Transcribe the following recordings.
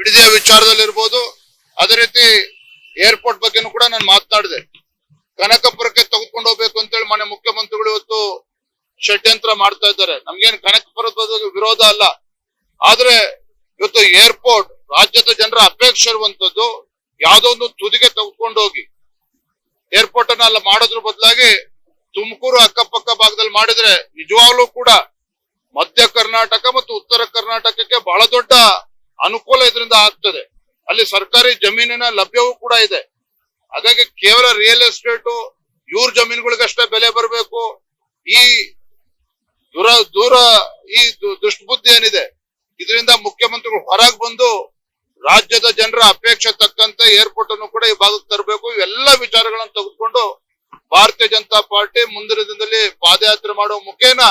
ಬಿಡದಿಯ ವಿಚಾರದಲ್ಲಿ ಇರ್ಬೋದು, ಅದೇ ರೀತಿ ಏರ್ಪೋರ್ಟ್ ಬಗ್ಗೆನೂ ಕೂಡ ನಾನು ಮಾತನಾಡಿದೆ. ಕನಕಪುರಕ್ಕೆ ತೆಗೆದುಕೊಂಡು ಹೋಗ್ಬೇಕು ಅಂತೇಳಿ ಮಾನ್ಯ ಮುಖ್ಯಮಂತ್ರಿಗಳು ಇವತ್ತು ಷಡ್ಯಂತ್ರ ಮಾಡ್ತಾ ಇದ್ದಾರೆ. ನಮ್ಗೇನು ಕನಕಪುರದ ಬಗ್ಗೆ ವಿರೋಧ ಅಲ್ಲ, ಆದ್ರೆ ಇವತ್ತು ಏರ್ಪೋರ್ಟ್ ರಾಜ್ಯದ ಜನರ ಅಪೇಕ್ಷೆ ಇರುವಂತದ್ದು. ಯಾವ್ದೋ ಒಂದು ತುದಿಗೆ ತೆಗೆದುಕೊಂಡು ಹೋಗಿ ಏರ್ಪೋರ್ಟ್ ಅನ್ನ ಅಲ್ಲ ಮಾಡೋದ್ರ ಬದಲಾಗಿ ತುಮಕೂರು ಅಕ್ಕಪಕ್ಕ ಭಾಗದಲ್ಲಿ ಮಾಡಿದ್ರೆ ನಿಜವಾಗ್ಲೂ ಕೂಡ ಮಧ್ಯ ಕರ್ನಾಟಕ ಮತ್ತು ಉತ್ತರ ಕರ್ನಾಟಕಕ್ಕೆ ಬಹಳ ದೊಡ್ಡ ಅನುಕೂಲ ಇದರಿಂದ ಆಗ್ತದೆ. ಅಲ್ಲಿ ಸರ್ಕಾರಿ ಜಮೀನಿನ ಲಭ್ಯವೂ ಕೂಡ ಇದೆ. ಹಾಗಾಗಿ ಕೇವಲ ರಿಯಲ್ ಎಸ್ಟೇಟ್ ಇವ್ರ ಜಮೀನುಗಳಿಗಷ್ಟೇ ಬೆಲೆ ಬರಬೇಕು, ಈ ದುಷ್ಟಬುದ್ಧಿ ಏನಿದೆ ಇದರಿಂದ ಮುಖ್ಯಮಂತ್ರಿಗಳು ಹೊರಗೆ ಬಂದು ರಾಜ್ಯದ ಜನರ ಅಪೇಕ್ಷೆ ತಕ್ಕಂತೆ ಏರ್ಪೋರ್ಟ್ ಅನ್ನು ಕೂಡ ಈ ಭಾಗಕ್ಕೆ ತರಬೇಕು. ಇವೆಲ್ಲ ವಿಚಾರಗಳನ್ನು ತೆಗೆದುಕೊಂಡು ಭಾರತೀಯ ಜನತಾ ಪಾರ್ಟಿ ಮುಂದಿನ ದಿನದಲ್ಲಿ ಪಾದಯಾತ್ರೆ ಮಾಡುವ ಮುಖೇನ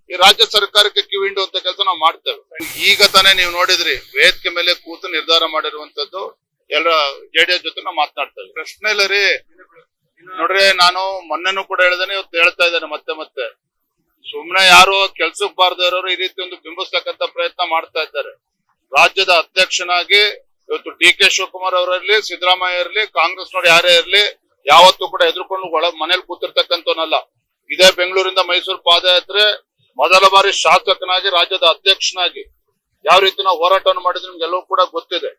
ಈ ರಾಜ್ಯ ಸರ್ಕಾರಕ್ಕೆ ಕಿವಿಂಡುವಂತ ಕೆಲಸ ನಾವು ಮಾಡ್ತೇವೆ. ಈಗ ತಾನೇ ನೀವು ನೋಡಿದ್ರಿ, ವೇದಿಕೆ ಮೇಲೆ ಕೂತು ನಿರ್ಧಾರ ಮಾಡಿರುವಂತದ್ದು. ಎಲ್ಲ ಜೆಡಿಎಸ್ ಜೊತೆ ನಾವು ಮಾತನಾಡ್ತೇವೆ. ಪ್ರಶ್ನೆ ಇಲ್ಲ ರೀ. ನೋಡ್ರಿ, ನಾನು ಮೊನ್ನೆನೂ ಕೂಡ ಹೇಳಿದ್ದೇನೆ, ಇವತ್ತು ಹೇಳ್ತಾ ಇದ್ದೇನೆ ಮತ್ತೆ ಸುಮ್ನೆ ಯಾರು ಕೆಲ್ಸಕ್ಕೆ ಬಾರದೇ ಇರೋರು ಈ ರೀತಿ ಒಂದು ಬಿಂಬಿಸ್ತಕ್ಕಂತ ಪ್ರಯತ್ನ ಮಾಡ್ತಾ ಇದ್ದಾರೆ. ರಾಜ್ಯದ ಅಧ್ಯಕ್ಷನಾಗಿ ಇವತ್ತು ಡಿ.ಕೆ. ಶಿವಕುಮಾರ್ ಅವರಿರ್ಲಿ, ಸಿದ್ದರಾಮಯ್ಯ ಇರಲಿ, ಕಾಂಗ್ರೆಸ್ ನೋಡಿ ಯಾರೇ ಇರ್ಲಿ, ಯಾವತ್ತೂ ಕೂಡ ಎದುರುಕೊಂಡು ಮನೇಲಿ ಕೂತಿರ್ತಕ್ಕಂಥವನಲ್ಲ. ಇದೇ ಬೆಂಗಳೂರಿಂದ ಮೈಸೂರು ಪಾದಯಾತ್ರೆ ಮೊದಲ ಬಾರಿ ಶಾಸಕನಾಗಿ, ರಾಜ್ಯದ ಅಧ್ಯಕ್ಷನಾಗಿ ಯಾವ ರೀತಿ ನಾವು ಹೋರಾಟವನ್ನು ಮಾಡಿದ್ರೆ ನಿಮ್ಗೆಲ್ಲವೂ ಕೂಡ ಗೊತ್ತಿದೆ.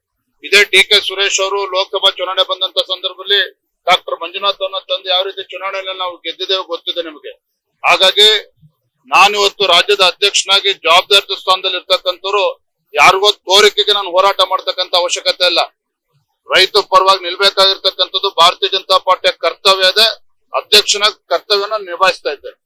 ಇದೇ ಡಿ.ಕೆ. ಸುರೇಶ್ ಅವರು ಲೋಕಸಭಾ ಚುನಾವಣೆ ಬಂದಂತ ಸಂದರ್ಭದಲ್ಲಿ ಡಾಕ್ಟರ್ ಮಂಜುನಾಥ್ ಅವರನ್ನ ತಂದು ಯಾವ ರೀತಿ ಚುನಾವಣೆಯಲ್ಲಿ ನಾವು ಗೆದ್ದಿದ್ದೇವೆ ಗೊತ್ತಿದೆ ನಿಮಗೆ. ಹಾಗಾಗಿ ನಾನಿವತ್ತು ರಾಜ್ಯದ ಅಧ್ಯಕ್ಷನಾಗಿ ಜವಾಬ್ದಾರಿ ಸ್ಥಾನದಲ್ಲಿ ಇರ್ತಕ್ಕಂಥವ್ರು ಯಾರಿಗೋ ಕೋರಿಕೆಗೆ ನಾನು ಹೋರಾಟ ಮಾಡ್ತಕ್ಕಂಥ ಅವಶ್ಯಕತೆ ಇಲ್ಲ. ರೈತ ಪರವಾಗಿ ನಿಲ್ಬೇಕಾಗಿರ್ತಕ್ಕಂಥದ್ದು ಭಾರತೀಯ ಜನತಾ ಪಾರ್ಟಿಯ ಕರ್ತವ್ಯ ಇದೆ. ಅಧ್ಯಕ್ಷನ ಕರ್ತವ್ಯನ ನಿಭಾಯಿಸ್ತಾ ಇದ್ದೇನೆ.